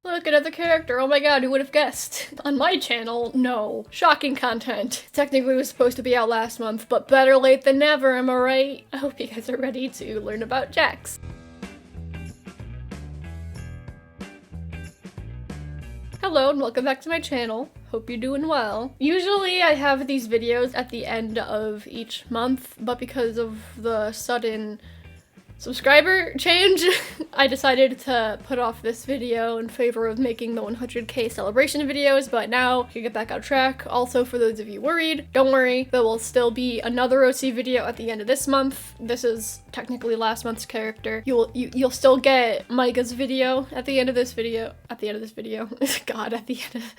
Look, another character, oh my god, who would have guessed? On my channel, no. Shocking content. Technically it was supposed to be out last month, but better late than never, am I right? I hope you guys are ready to learn about Jax. Hello and welcome back to my channel. Hope you're doing well. Usually I have these videos at the end of each month, but because of the sudden subscriber change, I decided to put off this video in favor of making the 100k celebration videos, but now I can get back on track. Also, for those of you worried, don't worry, there will still be another OC video at the end of this month. This is technically last month's character. You'll still get Micah's video at the end of this video. God, at the end of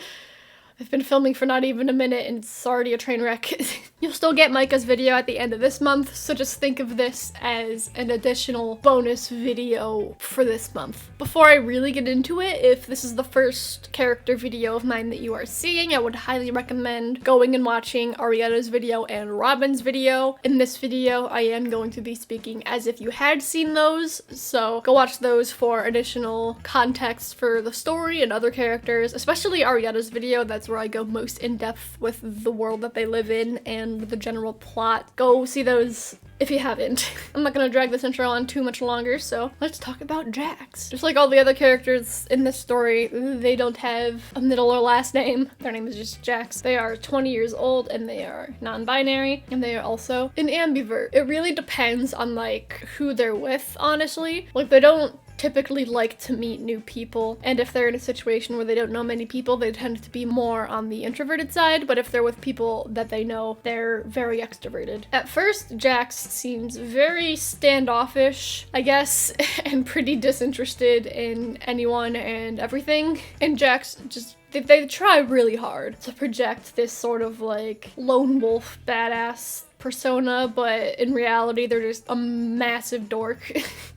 I've been filming for not even a minute and it's already a train wreck. You'll still get Micah's video at the end of this month, so just think of this as an additional bonus video for this month. Before I really get into it, if this is the first character video of mine that you are seeing, I would highly recommend going and watching Arietta's video and Robin's video. In this video, I am going to be speaking as if you had seen those, so go watch those for additional context for the story and other characters, especially Arietta's video. That's where I go most in depth with the world that they live in and the general plot. Go see those if you haven't. I'm not gonna drag this intro on too much longer, so let's talk about Jax. Just like all the other characters in this story, they don't have a middle or last name. Their name is just Jax. They are 20 years old and they are non-binary, and they are also an ambivert. It really depends on like who they're with, honestly. Like they don't typically like to meet new people, and if they're in a situation where they don't know many people, they tend to be more on the introverted side, but if they're with people that they know, they're very extroverted. At first, Jax seems very standoffish, I guess, and pretty disinterested in anyone and everything, and Jax just they try really hard to project this sort of like lone wolf badass persona, but in reality they're just a massive dork.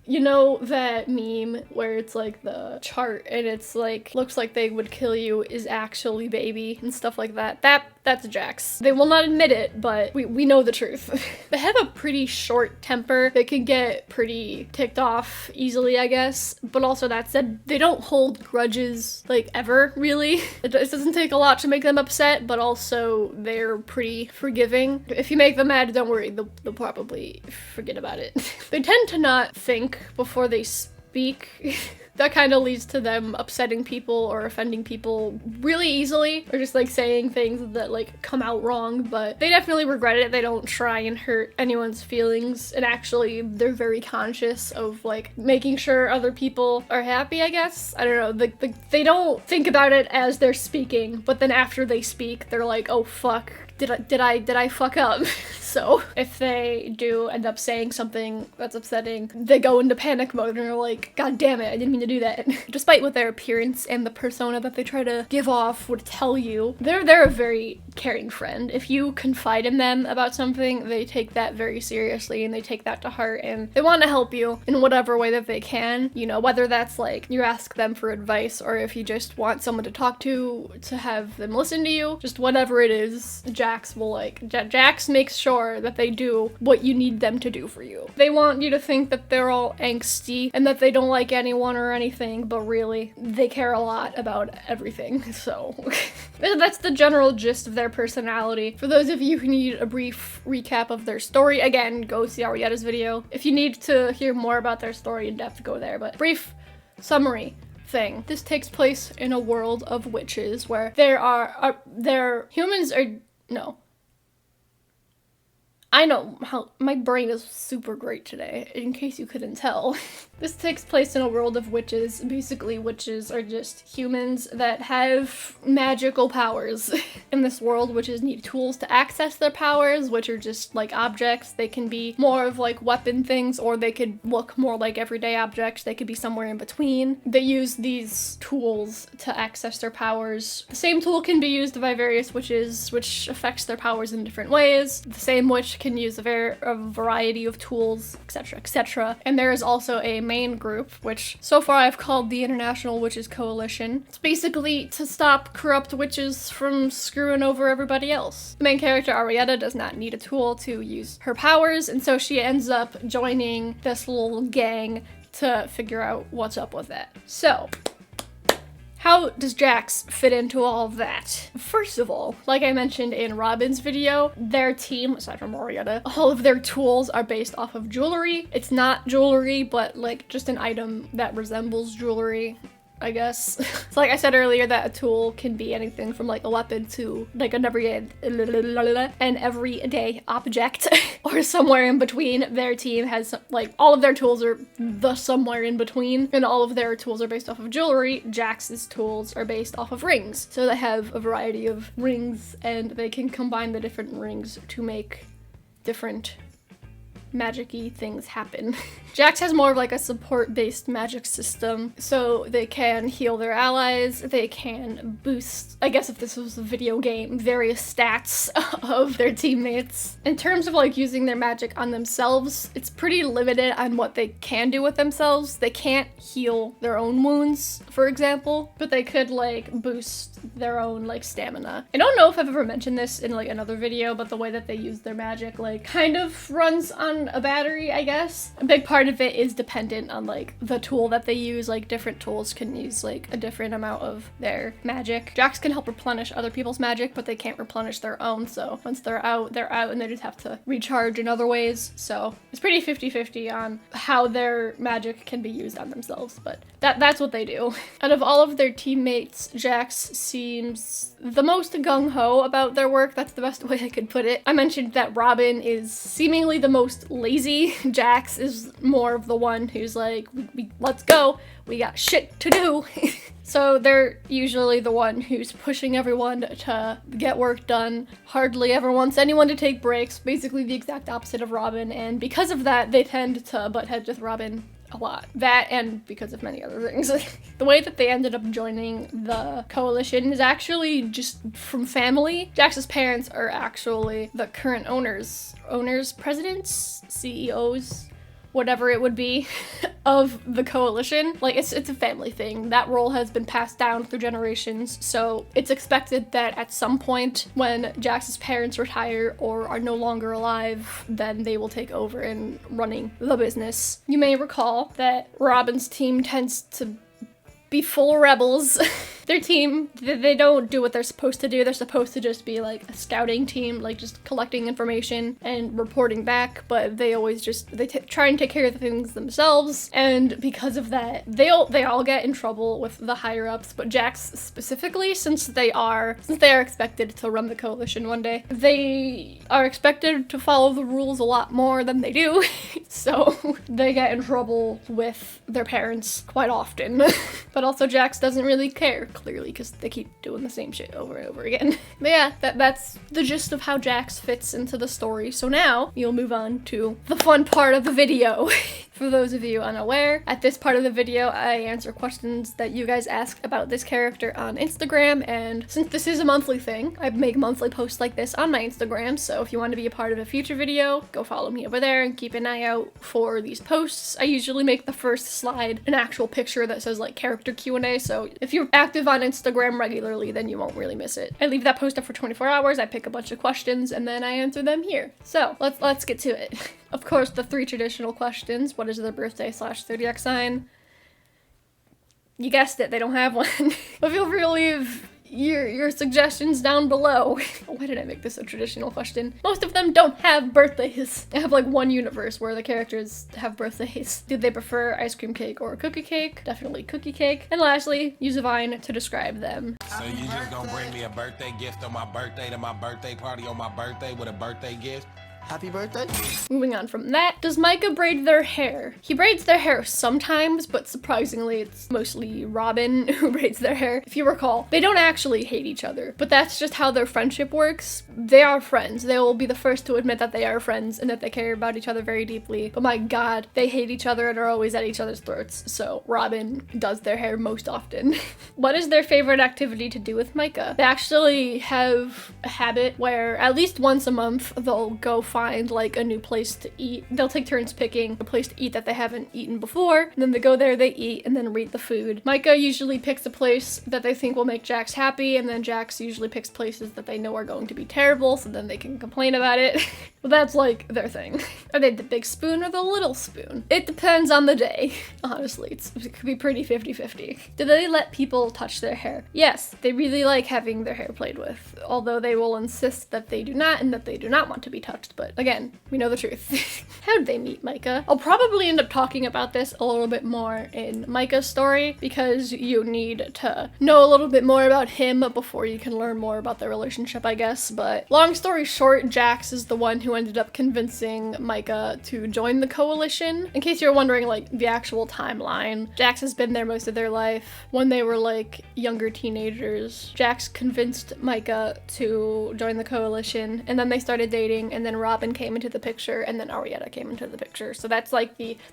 You know that meme where it's like the chart and it's like looks like they would kill you is actually baby and stuff like that? That's Jax. They will not admit it, but we know the truth. They have a pretty short temper. They can get pretty ticked off easily, I guess, but also that said, they don't hold grudges like ever, really. It doesn't take a lot to make them upset, but also they're pretty forgiving. If you make them mad, don't worry, they'll probably forget about it. They tend to not think before they speak. That kind of leads to them upsetting people or offending people really easily, or just like saying things that like come out wrong, but they definitely regret it. They don't try and hurt anyone's feelings, and actually they're very conscious of like making sure other people are happy, I guess. I don't know, they don't think about it as they're speaking, but then after they speak, they're like, oh fuck, did I fuck up? So if they do end up saying something that's upsetting, they go into panic mode and are like, God damn it, I didn't mean to do that. Despite what their appearance and the persona that they try to give off would tell you, they're a very caring friend. If you confide in them about something, they take that very seriously and they take that to heart and they want to help you in whatever way that they can. You know, whether that's like you ask them for advice or if you just want someone to talk to have them listen to you, just whatever it is, Jax will like, Jax makes sure that they do what you need them to do for you. They want you to think that they're all angsty and that they don't like anyone or anything, but really, they care a lot about everything, so. That's the general gist of their personality. For those of you who need a brief recap of their story, again, go see Arietta's video. If you need to hear more about their story in depth, go there, but brief summary thing. This takes place in a world of witches where humans are, no. I know how my brain is super great today, in case you couldn't tell. This takes place in a world of witches. Basically, witches are just humans that have magical powers. In this world, witches need tools to access their powers, which are just like objects. They can be more of like weapon things, or they could look more like everyday objects. They could be somewhere in between. They use these tools to access their powers. The same tool can be used by various witches, which affects their powers in different ways. The same witch can use a variety of tools, etc., etc. And there is also a main group, which so far I've called the International Witches Coalition. It's basically to stop corrupt witches from screwing over everybody else. The main character, Arietta, does not need a tool to use her powers, and so she ends up joining this little gang to figure out what's up with that. So, how how does Jax fit into all of that? First of all, like I mentioned in Robin's video, their team, aside from Marietta, all of their tools are based off of jewelry. It's not jewelry, but like just an item that resembles jewelry, I guess. So like I said earlier, that a tool can be anything from like a weapon to like an everyday object or somewhere in between. Their team has like all of their tools are the somewhere in between, and all of their tools are based off of jewelry. Jax's tools are based off of rings. So they have a variety of rings and they can combine the different rings to make different magic-y things happen. Jax has more of like a support-based magic system, so they can heal their allies, they can boost, I guess if this was a video game, various stats of their teammates. In terms of like using their magic on themselves, it's pretty limited on what they can do with themselves. They can't heal their own wounds, for example, but they could like boost their own like stamina. I don't know if I've ever mentioned this in like another video, but the way that they use their magic like kind of runs on a battery, I guess. A big part of it is dependent on like the tool that they use. Like different tools can use like a different amount of their magic. Jax can help replenish other people's magic, but they can't replenish their own, so once they're out and they just have to recharge in other ways. So it's pretty 50-50 on how their magic can be used on themselves, but that's what they do. Out of all of their teammates, Jax seems the most gung-ho about their work. That's the best way I could put it. I mentioned that Robin is seemingly the most lazy. Jax is more of the one who's like, let's go, we got shit to do. So they're usually the one who's pushing everyone to get work done, hardly ever wants anyone to take breaks, basically the exact opposite of Robin, and because of that, they tend to butt heads with Robin a lot. That and because of many other things. The way that they ended up joining the coalition is actually just from family. Jax's parents are actually the current owners, presidents, CEOs, whatever it would be, of the coalition. Like it's a family thing. That role has been passed down through generations, so it's expected that at some point when Jax's parents retire or are no longer alive, then they will take over in running the business. You may recall that Robin's team tends to be full rebels. Their team, they don't do what they're supposed to do. They're supposed to just be like a scouting team, like just collecting information and reporting back, but they always just, try and take care of the things themselves, and because of that, they all get in trouble with the higher ups, but Jax specifically, since they are expected to run the coalition one day, they are expected to follow the rules a lot more than they do, so they get in trouble with their parents quite often. But also Jax doesn't really care, clearly, because they keep doing the same shit over and over again. But yeah, that's the gist of how Jax fits into the story. So now you'll move on to the fun part of the video. For those of you unaware, at this part of the video, I answer questions that you guys asked about this character on Instagram, and since this is a monthly thing, I make monthly posts like this on my Instagram, so if you want to be a part of a future video, go follow me over there and keep an eye out for these posts. I usually make the first slide an actual picture that says like character Q&A, so if you're active on Instagram regularly, then you won't really miss it. I leave that post up for 24 hours, I pick a bunch of questions, and then I answer them here. So let's get to it. Of course, the 3 traditional questions. What is their birthday / zodiac sign? You guessed it, they don't have one. But feel free to leave your suggestions down below. Why did I make this a traditional question? Most of them don't have birthdays. I have like one universe where the characters have birthdays. Do they prefer ice cream cake or cookie cake? Definitely cookie cake. And lastly, use a vine to describe them. So you just gonna bring me a birthday gift on my birthday to my birthday party on my birthday with a birthday gift? Happy birthday. Moving on from that, does Micah braid their hair? He braids their hair sometimes, but surprisingly, it's mostly Robin who braids their hair. If you recall, they don't actually hate each other, but that's just how their friendship works. They are friends. They will be the first to admit that they are friends and that they care about each other very deeply. But my god, they hate each other and are always at each other's throats. So Robin does their hair most often. What is their favorite activity to do with Micah? They actually have a habit where at least once a month they'll go find like a new place to eat. They'll take turns picking a place to eat that they haven't eaten before. And then they go there, they eat, and then rate the food. Micah usually picks a place that they think will make Jax happy, and then Jax usually picks places that they know are going to be terrible, so then they can complain about it. But that's like their thing. Are they the big spoon or the little spoon? It depends on the day. Honestly, it could be pretty 50-50. Do they let people touch their hair? Yes, they really like having their hair played with, although they will insist that they do not and that they do not want to be touched. But again, we know the truth. How did they meet Micah? I'll probably end up talking about this a little bit more in Micah's story because you need to know a little bit more about him before you can learn more about their relationship, I guess. But long story short, Jax is the one who ended up convincing Micah to join the coalition. In case you're wondering, like, the actual timeline, Jax has been there most of their life. When they were like younger teenagers, Jax convinced Micah to join the coalition, and then they started dating, and then Robin came into the picture, and then Arietta came into the picture. So that's like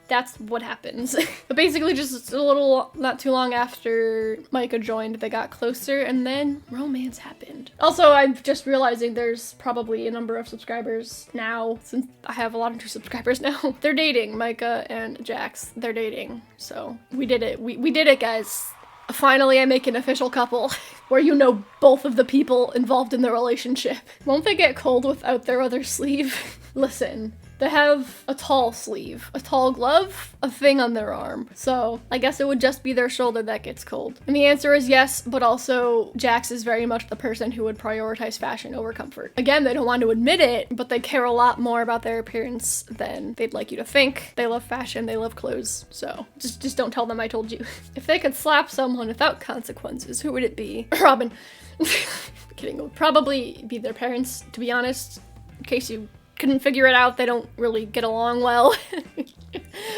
that's what happens. But basically just a little, not too long after Micah joined, they got closer, and then romance happened. Also, I'm just realizing there's probably a number of subscribers now, since I have a lot of new subscribers now. They're dating, Micah and Jax, they're dating. So we did it. We did it, guys. Finally, I make an official couple where you know both of the people involved in the relationship. Won't they get cold without their other sleeve? Listen, they have a tall sleeve, a tall glove, a thing on their arm. So I guess it would just be their shoulder that gets cold. And the answer is yes, but also Jax is very much the person who would prioritize fashion over comfort. Again, they don't want to admit it, but they care a lot more about their appearance than they'd like you to think. They love fashion, they love clothes. So just don't tell them I told you. If they could slap someone without consequences, who would it be? Robin. Kidding. It would probably be their parents, to be honest. In case you couldn't figure it out, they don't really get along well.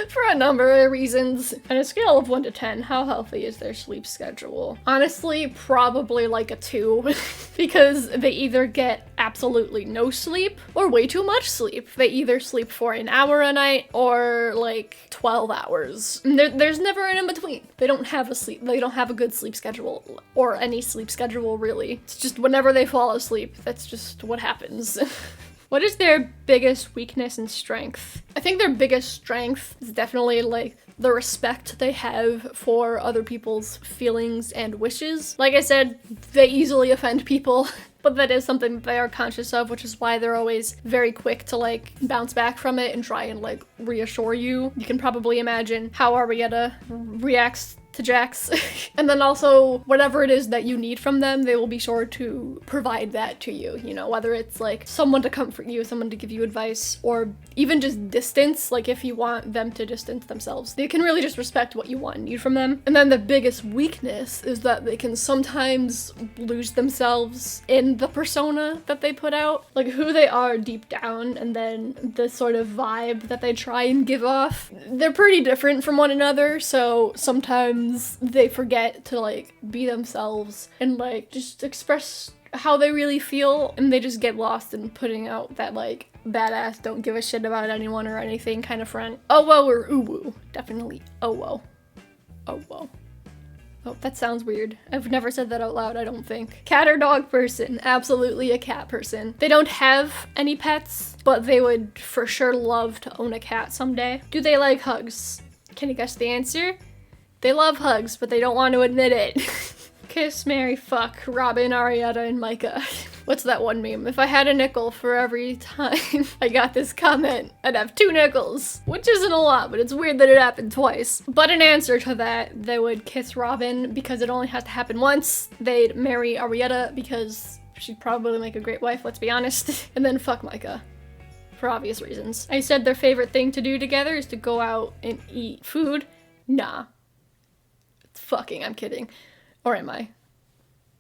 For a number of reasons. On a scale of 1 to 10, how healthy is their sleep schedule? Honestly, probably like a 2, because they either get absolutely no sleep or way too much sleep. They either sleep for an hour a night or like 12 hours. There's never an in-between. They don't have a good sleep schedule, or any sleep schedule really. It's just whenever they fall asleep, that's just what happens. What is their biggest weakness and strength? I think their biggest strength is definitely like the respect they have for other people's feelings and wishes. Like I said, they easily offend people, but that is something that they are conscious of, which is why they're always very quick to like bounce back from it and try and like reassure you. You can probably imagine how Arietta reacts to Jax. And then also whatever it is that you need from them, they will be sure to provide that to you, you know, whether it's like someone to comfort you, someone to give you advice, or even just distance, like if you want them to distance themselves. They can really just respect what you want and need from them. And then the biggest weakness is that they can sometimes lose themselves in the persona that they put out, like who they are deep down, and then the sort of vibe that they try and give off. They're pretty different from one another, so sometimes they forget to like be themselves and like just express how they really feel, and they just get lost in putting out that like badass, don't give a shit about anyone or anything kind of front. Oh whoa or ooh woo. Definitely oh whoa. Oh whoa. Oh, that sounds weird. I've never said that out loud, I don't think. Cat or dog person? Absolutely a cat person. They don't have any pets, but they would for sure love to own a cat someday. Do they like hugs? Can you guess the answer? They love hugs, but they don't want to admit it. Kiss, marry, fuck, Robin, Arietta, and Micah. What's that one meme? If I had a nickel for every time I got this comment, I'd have 2 nickels. Which isn't a lot, but it's weird that it happened twice. But in answer to that, they would kiss Robin because it only has to happen once. They'd marry Arietta because she'd probably make a great wife, let's be honest. And then fuck Micah. For obvious reasons. I said their favorite thing to do together is to go out and eat food. Nah. Fucking, I'm kidding. Or am I?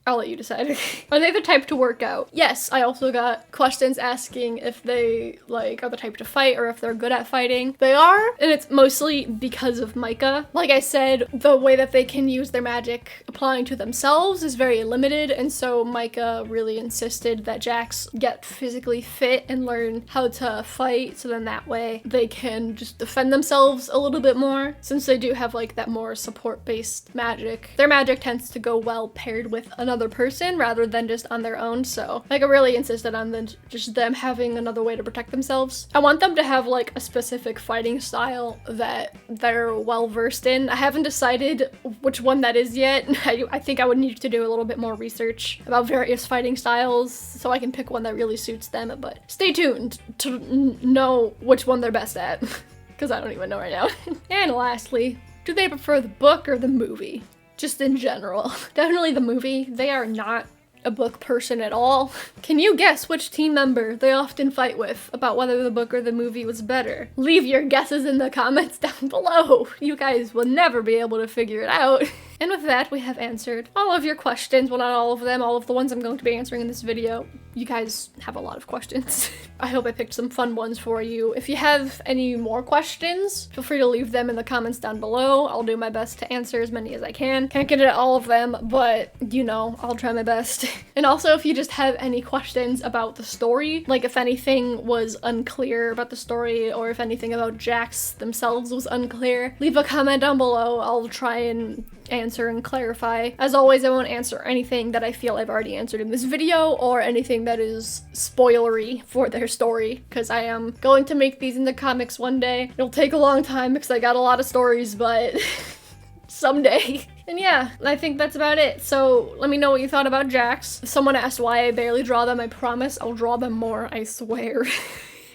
I'll let you decide. Are they the type to work out? Yes, I also got questions asking if they like are the type to fight or if they're good at fighting. They are, and it's mostly because of Micah. Like I said, the way that they can use their magic applying to themselves is very limited, and so Micah really insisted that Jax get physically fit and learn how to fight, so then that way they can just defend themselves a little bit more. Since they do have like that more support-based magic, their magic tends to go well paired with another another person rather than just on their own. So like I really insisted on just them having another way to protect themselves. I want them to have like a specific fighting style that they're well versed in. I haven't decided which one that is yet. I think I would need to do a little bit more research about various fighting styles so I can pick one that really suits them, but stay tuned to know which one they're best at, because I don't even know right now. And lastly, do they prefer the book or the movie? Just in general. Definitely the movie. They are not a book person at all. Can you guess which team member they often fight with about whether the book or the movie was better? Leave your guesses in the comments down below. You guys will never be able to figure it out. And with that, we have answered all of your questions. Well, not all of them, all of the ones I'm going to be answering in this video. You guys have a lot of questions. I hope I picked some fun ones for you. If you have any more questions, feel free to leave them in the comments down below. I'll do my best to answer as many as I can. Can't get at all of them, but you know, I'll try my best. And also, if you just have any questions about the story, like if anything was unclear about the story, or if anything about Jax themselves was unclear, leave a comment down below. I'll try and answer and clarify. As always, I won't answer anything that I feel I've already answered in this video or anything that is spoilery for their story, because I am going to make these into comics one day. It'll take a long time because I got a lot of stories, but someday. And yeah, I think that's about it. So let me know what you thought about Jax. Someone asked why I barely draw them. I promise I'll draw them more, I swear.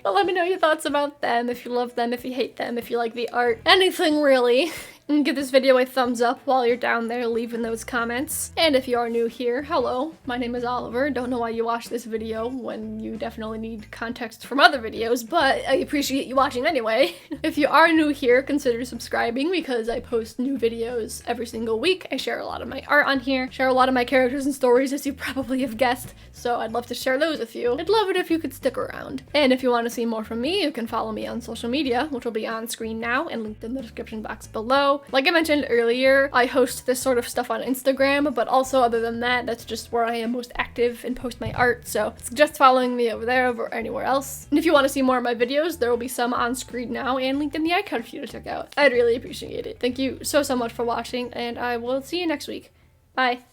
But let me know your thoughts about them, if you love them, if you hate them, if you like the art, anything really. And give this video a thumbs up while you're down there leaving those comments. And if you are new here, hello, my name is Oliver. Don't know why you watched this video when you definitely need context from other videos, but I appreciate you watching anyway. If you are new here, consider subscribing because I post new videos every single week. I share a lot of my art on here, share a lot of my characters and stories, as you probably have guessed, so I'd love to share those with you. I'd love it if you could stick around. And if you want to see more from me, you can follow me on social media, which will be on screen now and linked in the description box below. Like I mentioned earlier, I host this sort of stuff on Instagram, but also other than that, that's just where I am most active and post my art, so suggest following me over there or anywhere else. And if you want to see more of my videos, there will be some on screen now and linked in the icon for you to check out. I'd really appreciate it. Thank you so much for watching, and I will see you next week. Bye.